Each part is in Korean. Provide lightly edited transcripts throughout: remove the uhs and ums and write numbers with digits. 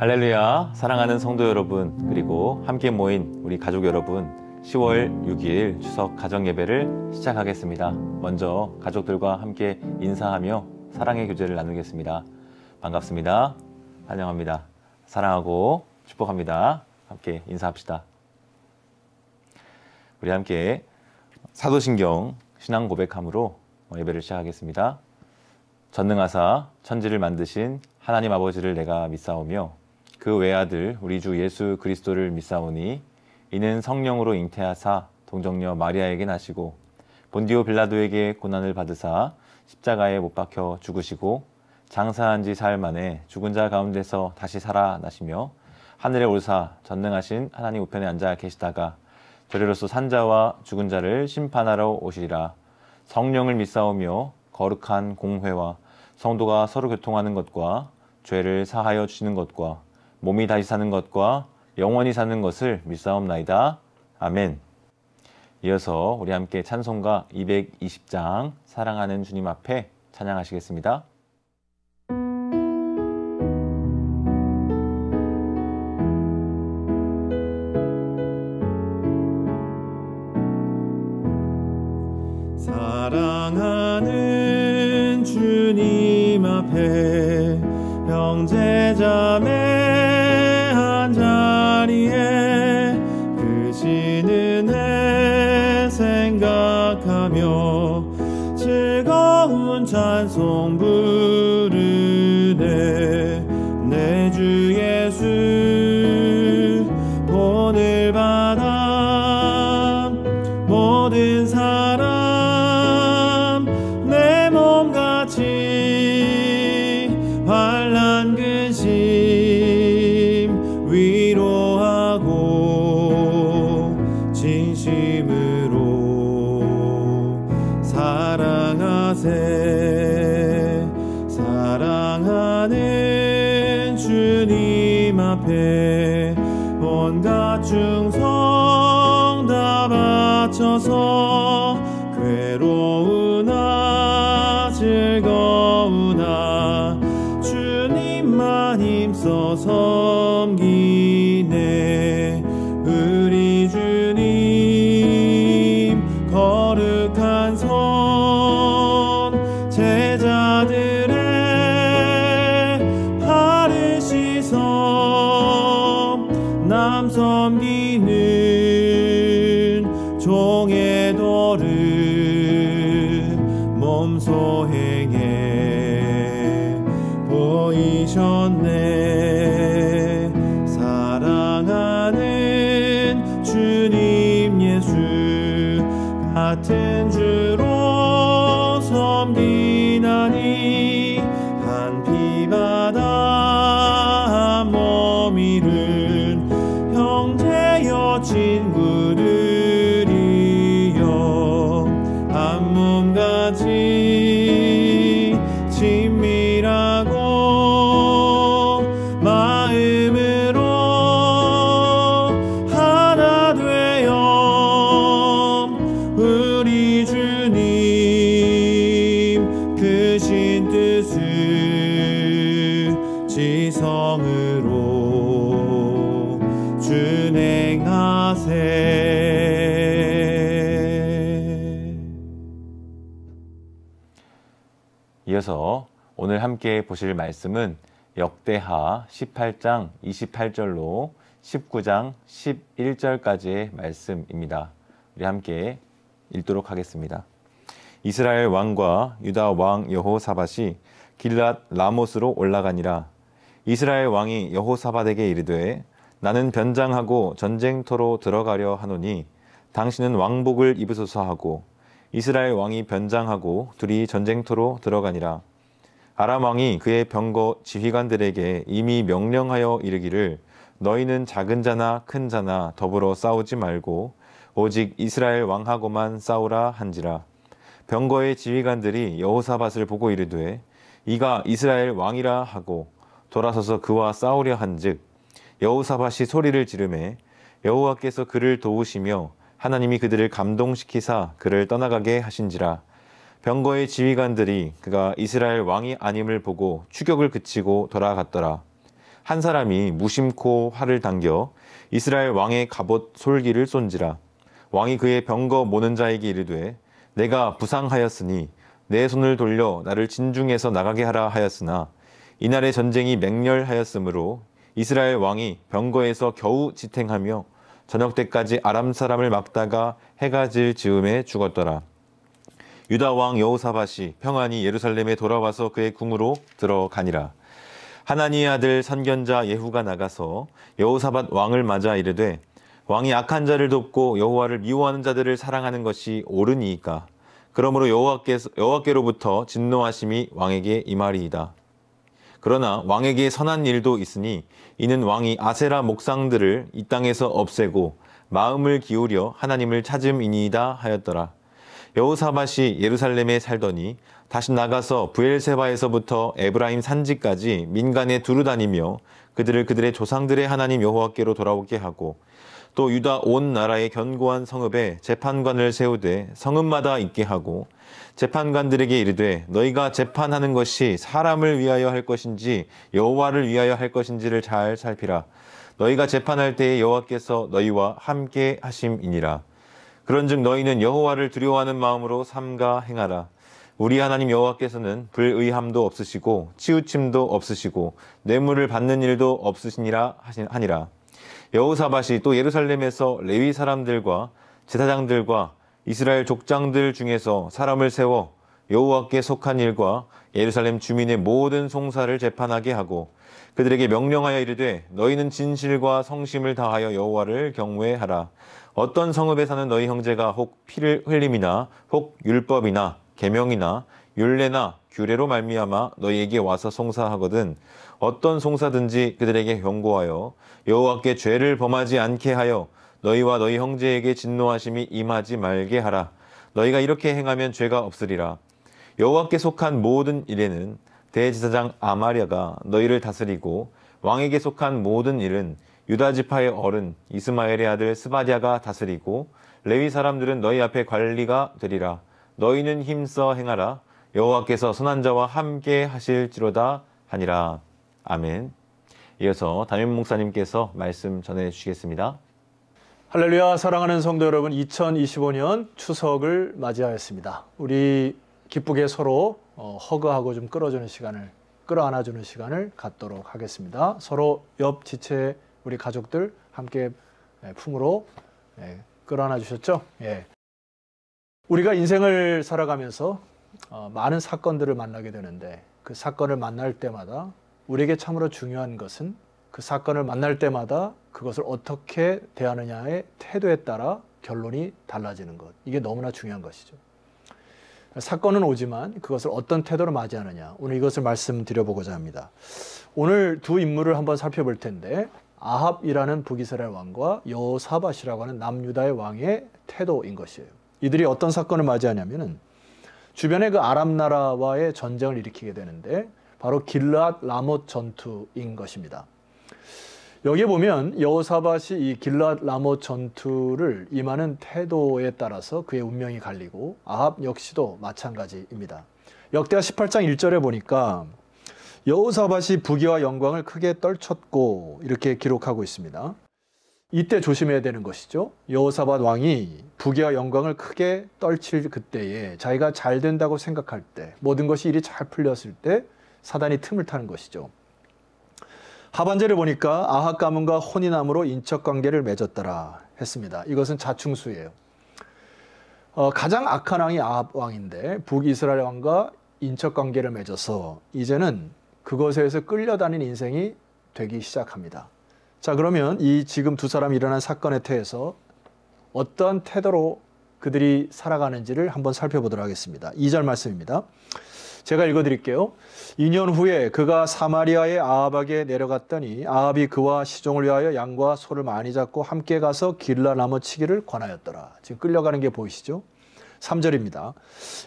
할렐루야, 사랑하는 성도 여러분, 그리고 함께 모인 우리 가족 여러분, 10월 6일 추석 가정예배를 시작하겠습니다. 먼저 가족들과 함께 인사하며 사랑의 교제를 나누겠습니다. 반갑습니다. 환영합니다. 사랑하고 축복합니다. 함께 인사합시다. 우리 함께 사도신경 신앙 고백함으로 예배를 시작하겠습니다. 전능하사 천지를 만드신 하나님 아버지를 내가 믿사오며 그 외아들 우리 주 예수 그리스도를 믿사오니 이는 성령으로 잉태하사 동정녀 마리아에게 나시고 본디오 빌라도에게 고난을 받으사 십자가에 못 박혀 죽으시고 장사한 지 사흘 만에 죽은 자 가운데서 다시 살아나시며 하늘에 올사 전능하신 하나님 우편에 앉아 계시다가 저리로서 산자와 죽은 자를 심판하러 오시리라. 성령을 믿사오며 거룩한 공회와 성도가 서로 교통하는 것과 죄를 사하여 주시는 것과 몸이 다시 사는 것과 영원히 사는 것을 믿사옵나이다. 아멘. 이어서 우리 함께 찬송가 220장 사랑하는 주님 앞에 찬양하시겠습니다. 사랑하는 주님 앞에 형제자매 한 자리에 그 신은혜 생각하며 즐거운 찬송 부르네. 내 주 예수 오늘 받아 모든 사람 내 몸같이 환난 근심 위로하고 진심으로 사랑하세. 사랑하는 주님 앞에 온갖 충성 다 바쳐서 괴로우나 즐거우나 주님만 힘써 섬기네. 우리 주님 거룩한 손 제자들의 바른 시선 남 섬기는 종의 도를 몸소 행해 보이셨네. 사랑하는 주님 예수 같은 주로 섬기나니 한 피바다 한 몸 이룬 형제여 친구들이여 한 몸같이 친밀하고 마음으로 하나 되어 우리 주님 크신 뜻을 지성으로 준행하세. 이어서 오늘 함께 보실 말씀은 역대하 18장 28절로 19장 11절까지의 말씀입니다. 우리 함께 읽도록 하겠습니다. 이스라엘 왕과 유다 왕 여호사밧이 길랏 라못으로 올라가니라. 이스라엘 왕이 여호사밧에게 이르되 나는 변장하고 전쟁터로 들어가려 하노니 당신은 왕복을 입으소서 하고 이스라엘 왕이 변장하고 둘이 전쟁터로 들어가니라. 아람 왕이 그의 병거 지휘관들에게 이미 명령하여 이르기를 너희는 작은 자나 큰 자나 더불어 싸우지 말고 오직 이스라엘 왕하고만 싸우라 한지라. 병거의 지휘관들이 여호사밧을 보고 이르되 이가 이스라엘 왕이라 하고 돌아서서 그와 싸우려 한즉 여호사밧이 소리를 지르매 여호와께서 그를 도우시며 하나님이 그들을 감동시키사 그를 떠나가게 하신지라. 병거의 지휘관들이 그가 이스라엘 왕이 아님을 보고 추격을 그치고 돌아갔더라. 한 사람이 무심코 활을 당겨 이스라엘 왕의 갑옷 솔기를 쏜지라. 왕이 그의 병거 모는 자에게 이르되 내가 부상하였으니 내 손을 돌려 나를 진중에서 나가게 하라 하였으나 이날의 전쟁이 맹렬하였으므로 이스라엘 왕이 병거에서 겨우 지탱하며 저녁 때까지 아람 사람을 막다가 해가 질 즈음에 죽었더라. 유다 왕 여호사밧이 평안히 예루살렘에 돌아와서 그의 궁으로 들어가니라. 하나니의 아들 선견자 예후가 나가서 여호사밧 왕을 맞아 이르되 왕이 악한 자를 돕고 여호와를 미워하는 자들을 사랑하는 것이 옳으니이까. 그러므로 여호와께로부터 진노하심이 왕에게 임하리이다. 그러나 왕에게 선한 일도 있으니 이는 왕이 아세라 목상들을 이 땅에서 없애고 마음을 기울여 하나님을 찾음이니이다 하였더라. 여호사밧이 예루살렘에 살더니 다시 나가서 브엘세바에서부터 에브라임 산지까지 민간에 두루 다니며 그들을 그들의 조상들의 하나님 여호와께로 돌아오게 하고 또 유다 온 나라의 견고한 성읍에 재판관을 세우되 성읍마다 있게 하고 재판관들에게 이르되 너희가 재판하는 것이 사람을 위하여 할 것인지 여호와를 위하여 할 것인지를 잘 살피라. 너희가 재판할 때에 여호와께서 너희와 함께 하심이니라. 그런즉 너희는 여호와를 두려워하는 마음으로 삼가 행하라. 우리 하나님 여호와께서는 불의함도 없으시고 치우침도 없으시고 뇌물을 받는 일도 없으시니라 하니라. 여호사밧이 또 예루살렘에서 레위 사람들과 제사장들과 이스라엘 족장들 중에서 사람을 세워 여호와께 속한 일과 예루살렘 주민의 모든 송사를 재판하게 하고 그들에게 명령하여 이르되 너희는 진실과 성심을 다하여 여호와를 경외하라. 어떤 성읍에 사는 너희 형제가 혹 피를 흘림이나 혹 율법이나 계명이나 율례나 규례로 말미암아 너희에게 와서 송사하거든 어떤 송사든지 그들에게 경고하여 여호와께 죄를 범하지 않게 하여 너희와 너희 형제에게 진노하심이 임하지 말게 하라. 너희가 이렇게 행하면 죄가 없으리라. 여호와께 속한 모든 일에는 대제사장 아마랴가 너희를 다스리고 왕에게 속한 모든 일은 유다 지파의 어른 이스마엘의 아들 스바랴가 다스리고 레위 사람들은 너희 앞에 관리가 되리라. 너희는 힘써 행하라. 여호와께서 선한 자와 함께 하실지로다 하니라. 아멘. 이어서 담임 목사님께서 말씀 전해 주시겠습니다. 할렐루야. 사랑하는 성도 여러분, 2025년 추석을 맞이하였습니다. 우리 기쁘게 서로 허그하고 좀 끌어안아주는 시간을 갖도록 하겠습니다. 서로 옆 지체 우리 가족들 함께 품으로 끌어안아 주셨죠? 예. 우리가 인생을 살아가면서 많은 사건들을 만나게 되는데 그 사건을 만날 때마다 우리에게 참으로 중요한 것은 그 사건을 만날 때마다 그것을 어떻게 대하느냐의 태도에 따라 결론이 달라지는 것. 이게 너무나 중요한 것이죠. 사건은 오지만 그것을 어떤 태도로 맞이하느냐. 오늘 이것을 말씀드려보고자 합니다. 오늘 두 인물을 한번 살펴볼 텐데 아합이라는 북이스라엘 왕과 여호사밧이라고 하는 남유다의 왕의 태도인 것이에요. 이들이 어떤 사건을 맞이하냐면은 주변에 그 아람 나라와의 전쟁을 일으키게 되는데 바로 길르앗 라못 전투인 것입니다. 여기에 보면 여호사밧이 이 길르앗 라못 전투를 임하는 태도에 따라서 그의 운명이 갈리고 아합 역시도 마찬가지입니다. 역대하 18장 1절에 보니까 여호사밧이 부귀와 영광을 크게 떨쳤고 이렇게 기록하고 있습니다. 이때 조심해야 되는 것이죠. 여호사밧 왕이 부귀와 영광을 크게 떨칠 그때에 자기가 잘 된다고 생각할 때 모든 것이 일이 잘 풀렸을 때 사단이 틈을 타는 것이죠. 하반절에 보니까 아합 가문과 혼인함으로 인척관계를 맺었더라 했습니다. 이것은 자충수예요. 가장 악한 왕이 아합 왕인데 북이스라엘 왕과 인척관계를 맺어서 이제는 그것에 의해서 끌려다닌 인생이 되기 시작합니다. 자, 그러면 이 지금 두 사람이 일어난 사건에 대해서 어떠한 태도로 그들이 살아가는지를 한번 살펴보도록 하겠습니다. 2절 말씀입니다. 제가 읽어드릴게요. 2년 후에 그가 사마리아의 아합에게 내려갔더니 아합이 그와 시종을 위하여 양과 소를 많이 잡고 함께 가서 길라 나무 치기를 권하였더라. 지금 끌려가는 게 보이시죠? 3절입니다.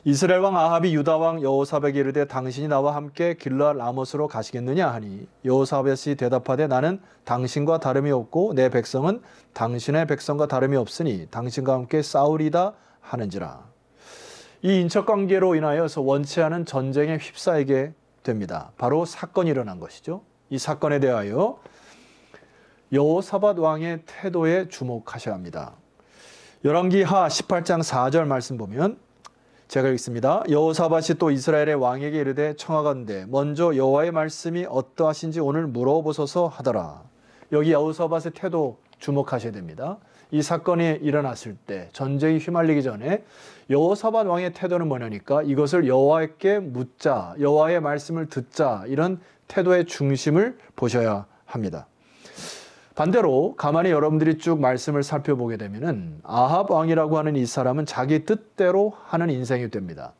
이스라엘 왕 아합이 유다 왕 여호사밧에게 이르되 당신이 나와 함께 길라 라못으로 가시겠느냐 하니 여호사밧이 대답하되 나는 당신과 다름이 없고 내 백성은 당신의 백성과 다름이 없으니 당신과 함께 싸우리다 하는지라. 이 인척관계로 인하여서 원치 않은 전쟁에 휩싸이게 됩니다. 바로 사건이 일어난 것이죠. 이 사건에 대하여 여호사밧 왕의 태도에 주목하셔야 합니다. 열왕기하 18장 4절 말씀 보면 제가 읽습니다. 여호사밧이 또 이스라엘의 왕에게 이르되 청하건대 먼저 여호와의 말씀이 어떠하신지 오늘 물어보소서 하더라. 여기 여호사밧의 태도 주목하셔야 됩니다. 이 사건이 일어났을 때 전쟁이 휘말리기 전에 여호사밧 왕의 태도는 뭐냐니까 이것을 여호와께 묻자, 여호와의 말씀을 듣자, 이런 태도의 중심을 보셔야 합니다. 반대로 가만히 여러분들이 쭉 말씀을 살펴보게 되면은 아합 왕이라고 하는 이 사람은 자기 뜻대로 하는 인생이 됩니다.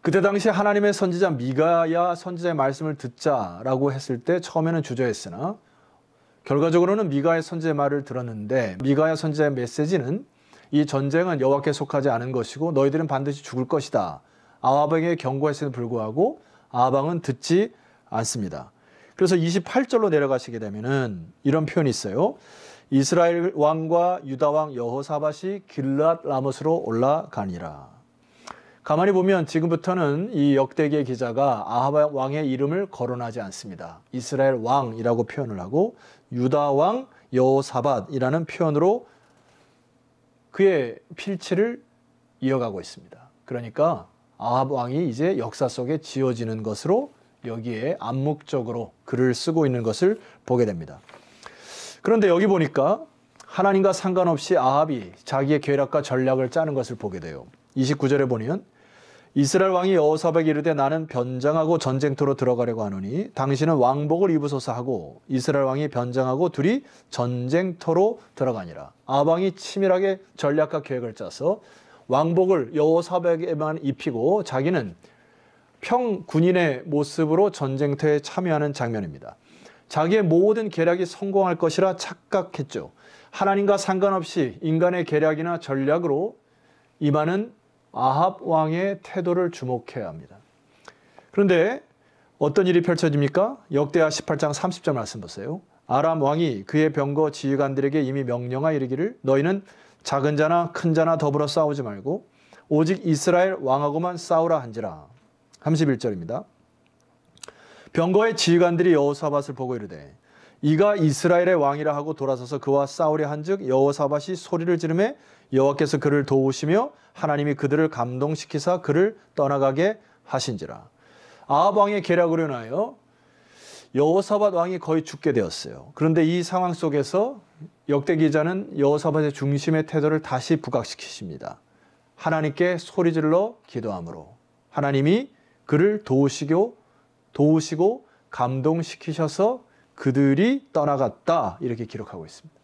그때 당시 하나님의 선지자 미가야 선지자의 말씀을 듣자라고 했을 때 처음에는 주저했으나 결과적으로는 미가야 선지자의 말을 들었는데 미가야 선지자의 메시지는 이 전쟁은 여호와께 속하지 않은 것이고 너희들은 반드시 죽을 것이다. 아합에게 경고했음에도 불구하고 아합 왕은 듣지 않습니다. 그래서 28절로 내려가시게 되면은 이런 표현이 있어요. 이스라엘 왕과 유다 왕 여호사밧이 길앗 라못으로 올라가니라. 가만히 보면 지금부터는 이 역대기의 기자가 아합 왕의 이름을 거론하지 않습니다. 이스라엘 왕이라고 표현을 하고 유다 왕 여호사밧이라는 표현으로 그의 필치를 이어가고 있습니다. 그러니까 아합 왕이 이제 역사 속에 지어지는 것으로 여기에 암묵적으로 글을 쓰고 있는 것을 보게 됩니다. 그런데 여기 보니까 하나님과 상관없이 아합이 자기의 계략과 전략을 짜는 것을 보게 돼요. 29절에 보면 이스라엘 왕이 여호사밧에게 이르되 나는 변장하고 전쟁터로 들어가려고 하노니 당신은 왕복을 입으소서 하고 이스라엘 왕이 변장하고 둘이 전쟁터로 들어가니라. 아합 왕이 치밀하게 전략과 계획을 짜서 왕복을 여호사밧에게만 입히고 자기는 평군인의 모습으로 전쟁터에 참여하는 장면입니다. 자기의 모든 계략이 성공할 것이라 착각했죠. 하나님과 상관없이 인간의 계략이나 전략으로 임하는 아합 왕의 태도를 주목해야 합니다. 그런데 어떤 일이 펼쳐집니까? 역대하 18장 30절 말씀 보세요. 아람 왕이 그의 병거 지휘관들에게 이미 명령하여 이르기를 너희는 작은 자나 큰 자나 더불어 싸우지 말고 오직 이스라엘 왕하고만 싸우라 한지라. 31절입니다. 병거의 지휘관들이 여호사밧을 보고 이르되 이가 이스라엘의 왕이라 하고 돌아서서 그와 싸우려 한즉 여호사밧이 소리를 지르매 여호와께서 그를 도우시며 하나님이 그들을 감동시키사 그를 떠나가게 하신지라. 아합 왕의 계략으로 인하여 여호사밧 왕이 거의 죽게 되었어요. 그런데 이 상황 속에서 역대 기자는 여호사밧의 중심의 태도를 다시 부각시키십니다. 하나님께 소리질러 기도함으로 하나님이 그를 도우시고 감동시키셔서 그들이 떠나갔다, 이렇게 기록하고 있습니다.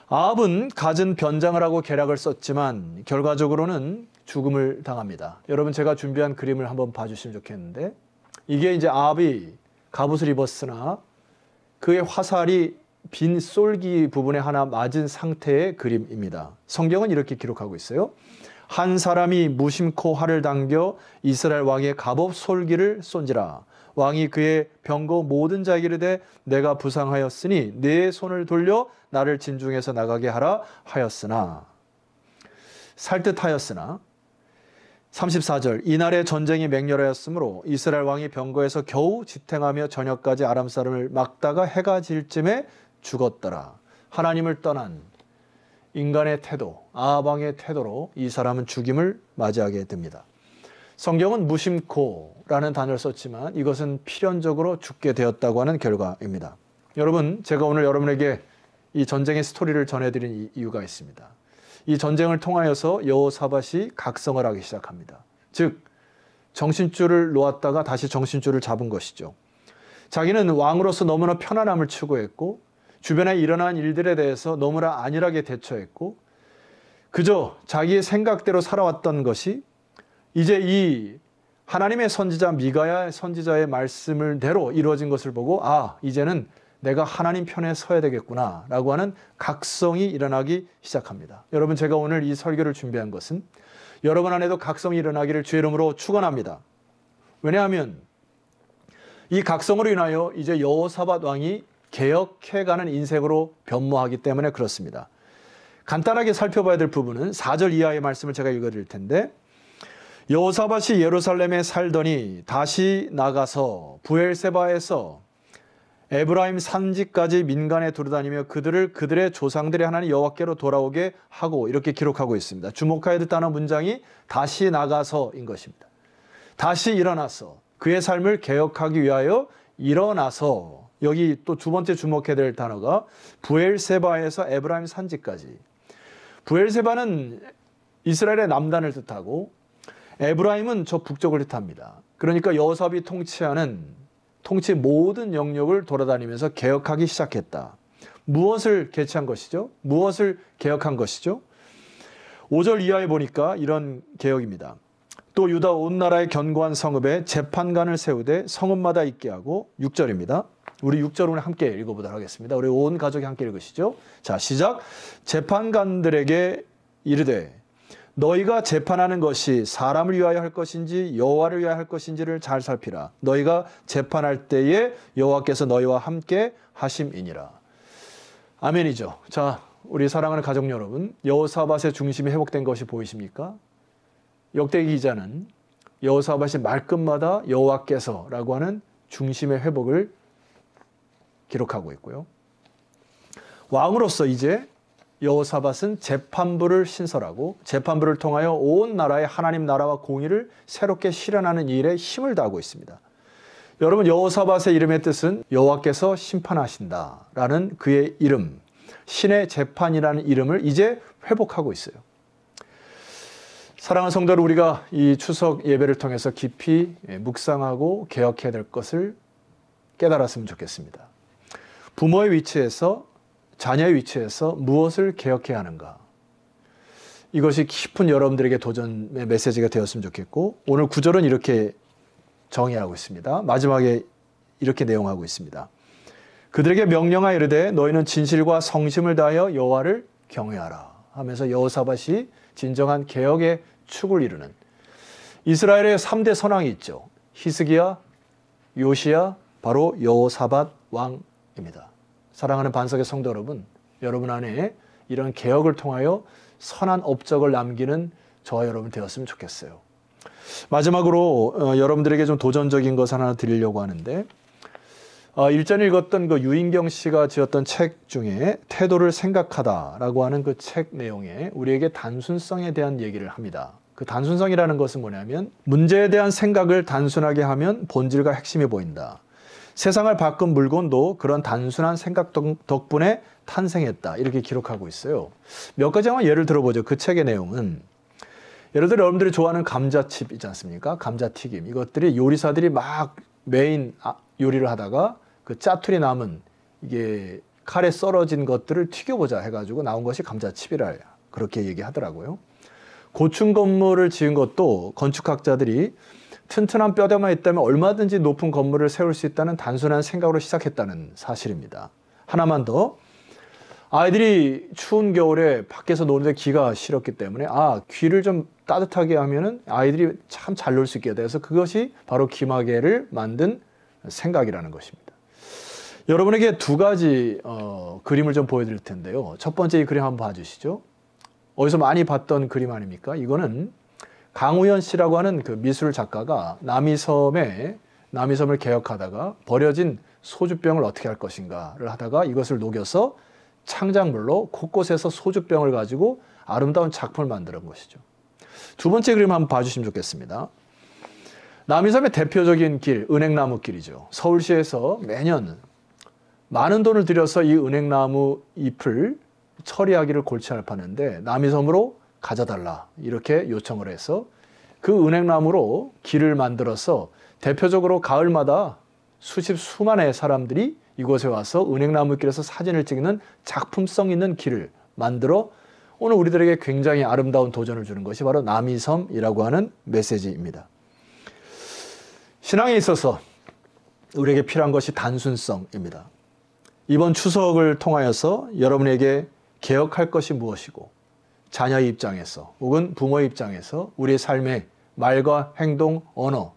아합은 갖은 변장을 하고 계략을 썼지만 결과적으로는 죽음을 당합니다. 여러분 제가 준비한 그림을 한번 봐주시면 좋겠는데 이게 이제 아합이 갑옷을 입었으나 그의 화살이 빈 쏠기 부분에 하나 맞은 상태의 그림입니다. 성경은 이렇게 기록하고 있어요. 한 사람이 무심코 활을 당겨 이스라엘 왕의 갑옷 솔기를 쏜지라. 왕이 그의 병거 모든 자에게 이르되 내가 부상하였으니 내 손을 돌려 나를 진중에서 나가게 하라 하였으나 살듯하였으나 34절 이날에 전쟁이 맹렬하였으므로 이스라엘 왕이 병거에서 겨우 지탱하며 저녁까지 아람 사람을 막다가 해가 질 쯤에 죽었더라. 하나님을 떠난 인간의 태도, 아합 왕의 태도로 이 사람은 죽임을 맞이하게 됩니다. 성경은 무심코라는 단어를 썼지만 이것은 필연적으로 죽게 되었다고 하는 결과입니다. 여러분, 제가 오늘 여러분에게 이 전쟁의 스토리를 전해드린 이유가 있습니다. 이 전쟁을 통하여서 여호사밧이 각성을 하기 시작합니다. 즉 정신줄을 놓았다가 다시 정신줄을 잡은 것이죠. 자기는 왕으로서 너무나 편안함을 추구했고 주변에 일어난 일들에 대해서 너무나 안일하게 대처했고 그저 자기의 생각대로 살아왔던 것이 이제 이 하나님의 선지자 미가야 선지자의 말씀을 대로 이루어진 것을 보고 이제는 내가 하나님 편에 서야 되겠구나 라고 하는 각성이 일어나기 시작합니다. 여러분 제가 오늘 이 설교를 준비한 것은 여러분 안에도 각성이 일어나기를 주의 이름으로 축원합니다. 왜냐하면 이 각성으로 인하여 이제 여호사밧 왕이 개혁해가는 인생으로 변모하기 때문에 그렇습니다. 간단하게 살펴봐야 될 부분은 4절 이하의 말씀을 제가 읽어드릴 텐데 여호사밧이 예루살렘에 살더니 다시 나가서 브엘세바에서 에브라임 산지까지 민간에 두루다니며 그들의 조상들의 하나님 여호와께로 돌아오게 하고, 이렇게 기록하고 있습니다. 주목하여야 됐다는 문장이 다시 나가서인 것입니다. 다시 일어나서 그의 삶을 개혁하기 위하여 일어나서, 여기 또 두 번째 주목해야 될 단어가 브엘세바에서 에브라임 산지까지. 브엘세바는 이스라엘의 남단을 뜻하고 에브라임은 저 북쪽을 뜻합니다. 그러니까 여호사밧이 통치 모든 영역을 돌아다니면서 개혁하기 시작했다. 무엇을 개최한 것이죠? 무엇을 개혁한 것이죠? 5절 이하에 보니까 이런 개혁입니다. 또 유다 온 나라의 견고한 성읍에 재판관을 세우되 성읍마다 있게 하고, 6절입니다. 우리 6절 오늘 함께 읽어보도록 하겠습니다. 우리 온 가족이 함께 읽으시죠. 자, 시작. 재판관들에게 이르되 너희가 재판하는 것이 사람을 위하여 할 것인지 여호와를 위하여 할 것인지를 잘 살피라. 너희가 재판할 때에 여호와께서 너희와 함께 하심이니라. 아멘이죠. 자, 우리 사랑하는 가족 여러분, 여호사밧의 중심이 회복된 것이 보이십니까? 역대기 기자는 여호사밧이 말끝마다 여호와께서라고 하는 중심의 회복을 기록하고 있고요. 왕으로서 이제 여호사밧은 재판부를 신설하고 재판부를 통하여 온 나라의 하나님 나라와 공의를 새롭게 실현하는 일에 힘을 다하고 있습니다. 여러분, 여호사밧의 이름의 뜻은 여호와께서 심판하신다라는 그의 이름, 신의 재판이라는 이름을 이제 회복하고 있어요. 사랑하는 성도 여러분, 우리가 이 추석 예배를 통해서 깊이 묵상하고 개혁해야 될 것을 깨달았으면 좋겠습니다. 부모의 위치에서, 자녀의 위치에서 무엇을 개혁해야 하는가? 이것이 깊은 여러분들에게 도전의 메시지가 되었으면 좋겠고, 오늘 구절은 이렇게 정의하고 있습니다. 마지막에 이렇게 내용하고 있습니다. 그들에게 명령하여 이르되 너희는 진실과 성심을 다하여 여호와를 경외하라 하면서 여호사밧이 진정한 개혁의 축을 이루는, 이스라엘의 3대 선왕이 있죠. 히스기야, 요시야, 바로 여호사밧 왕입니다. 사랑하는 반석의 성도 여러분, 여러분 안에 이런 개혁을 통하여 선한 업적을 남기는 저와 여러분 되었으면 좋겠어요. 마지막으로 여러분들에게 좀 도전적인 것 하나 드리려고 하는데, 일전에 읽었던 그 유인경 씨가 지었던 책 중에 태도를 생각하다라고 하는 그 책 내용에 우리에게 단순성에 대한 얘기를 합니다. 그 단순성이라는 것은 뭐냐면, 문제에 대한 생각을 단순하게 하면 본질과 핵심이 보인다. 세상을 바꾼 물건도 그런 단순한 생각 덕분에 탄생했다. 이렇게 기록하고 있어요. 몇 가지 한번 예를 들어보죠. 그 책의 내용은, 예를 들어 여러분들이 좋아하는 감자칩 있지 않습니까? 감자튀김. 이것들이 요리사들이 막 메인 요리를 하다가 그 짜투리 남은 이게 칼에 썰어진 것들을 튀겨보자 해가지고 나온 것이 감자칩이라 그렇게 얘기하더라고요. 고층 건물을 지은 것도 건축학자들이 튼튼한 뼈대만 있다면 얼마든지 높은 건물을 세울 수 있다는 단순한 생각으로 시작했다는 사실입니다. 하나만 더, 아이들이 추운 겨울에 밖에서 노는데 귀가 시렸기 때문에 귀를 좀 따뜻하게 하면은 아이들이 참 잘 놀 수 있게 돼서 그것이 바로 귀마개를 만든 생각이라는 것입니다. 여러분에게 두 가지 그림을 좀 보여드릴 텐데요. 첫 번째 이 그림 한번 봐주시죠. 어디서 많이 봤던 그림 아닙니까? 이거는 강우현 씨라고 하는 그 미술 작가가 남이섬을 개혁하다가 버려진 소주병을 어떻게 할 것인가를 하다가 이것을 녹여서 창작물로 곳곳에서 소주병을 가지고 아름다운 작품을 만드는 것이죠. 두 번째 그림 한번 봐주시면 좋겠습니다. 남이섬의 대표적인 길, 은행나무 길이죠. 서울시에서 매년 많은 돈을 들여서 이 은행나무 잎을 처리하기를 골치 아파하는데 남이섬으로 가져달라 이렇게 요청을 해서 그 은행나무로 길을 만들어서 대표적으로 가을마다 수만의 사람들이 이곳에 와서 은행나무 길에서 사진을 찍는 작품성 있는 길을 만들어 오늘 우리들에게 굉장히 아름다운 도전을 주는 것이 바로 남이섬이라고 하는 메시지입니다. 신앙에 있어서 우리에게 필요한 것이 단순성입니다. 이번 추석을 통하여서 여러분에게 개혁할 것이 무엇이고 자녀의 입장에서 혹은 부모의 입장에서 우리의 삶의 말과 행동, 언어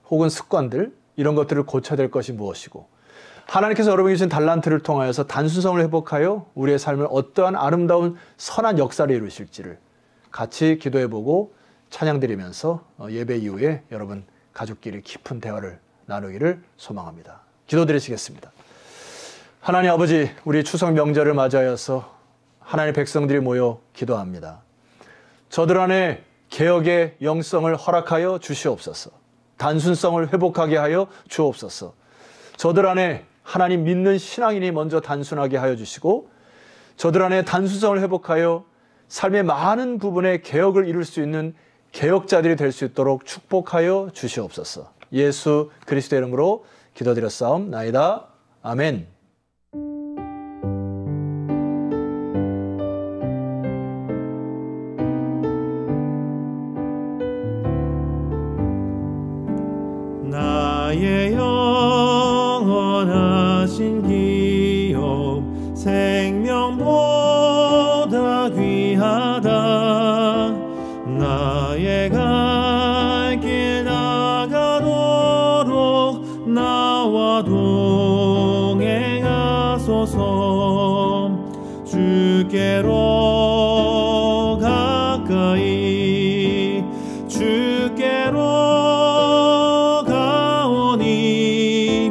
혹은 습관들 이런 것들을 고쳐야 될 것이 무엇이고 하나님께서 여러분에게 주신 달란트를 통하여서 단순성을 회복하여 우리의 삶을 어떠한 아름다운 선한 역사를 이루실지를 같이 기도해보고 찬양 드리면서 예배 이후에 여러분 가족끼리 깊은 대화를 나누기를 소망합니다. 기도드리시겠습니다. 하나님 아버지, 우리 추석 명절을 맞이하여서 하나님의 백성들이 모여 기도합니다. 저들 안에 개혁의 영성을 허락하여 주시옵소서. 단순성을 회복하게 하여 주옵소서. 저들 안에 하나님 믿는 신앙인이 먼저 단순하게 하여 주시고, 저들 안에 단순성을 회복하여 삶의 많은 부분에 개혁을 이룰 수 있는 개혁자들이 될 수 있도록 축복하여 주시옵소서. 예수 그리스도의 이름으로 기도드렸사옵나이다. 아멘. 나의 영원하신 기업 생명보다 귀하다. 나의 갈 길 나가도록 나와 동행하소서. 주께로 가까이 주께로 가오니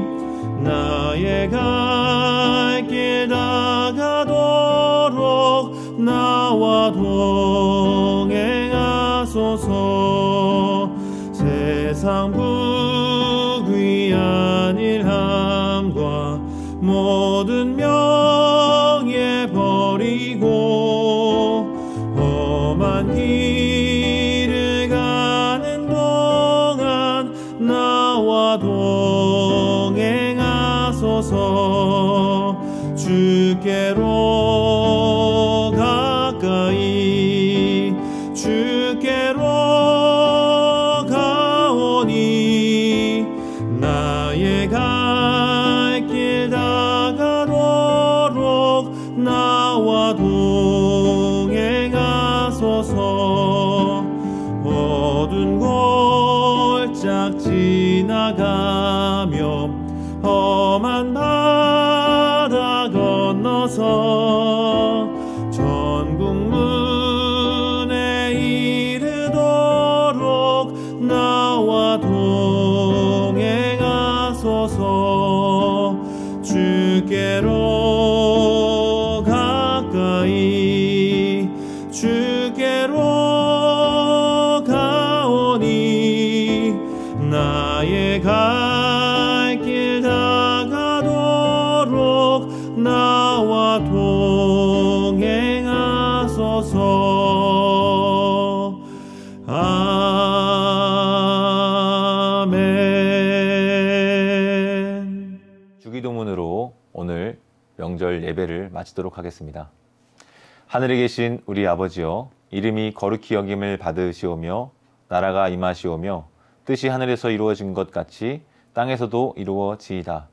나의 갈 길 나가도록 나와 동행하소서. 세상 부귀한 일함과 모든 명예 버리고 험한 길을 가는 동안 나와 동행하소서. 주께로 가까이 주께로 가오니 나의 갈 길 나가도록 나와 동행하소서. 어두운 골짝 지나가며 험한 바다 건너서 천국 문에 이르도록 나와 동행하소서. 주께로 가까이 주께로 가오니 나의 갈 길 나가도록 나와 동행하소서. 아멘. 주기도문으로 오늘 명절 예배를 마치도록 하겠습니다. 하늘에 계신 우리 아버지여, 이름이 거룩히 여김을 받으시오며 나라가 임하시오며 뜻이 하늘에서 이루어진 것 같이 땅에서도 이루어지이다.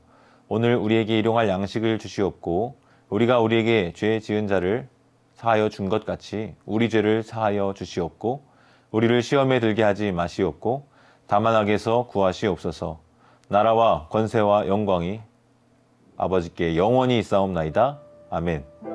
오늘 우리에게 일용할 양식을 주시옵고 우리가 우리에게 죄 지은 자를 사하여 준 것 같이 우리 죄를 사하여 주시옵고 우리를 시험에 들게 하지 마시옵고 다만 악에서 구하시옵소서. 나라와 권세와 영광이 아버지께 영원히 있사옵나이다. 아멘.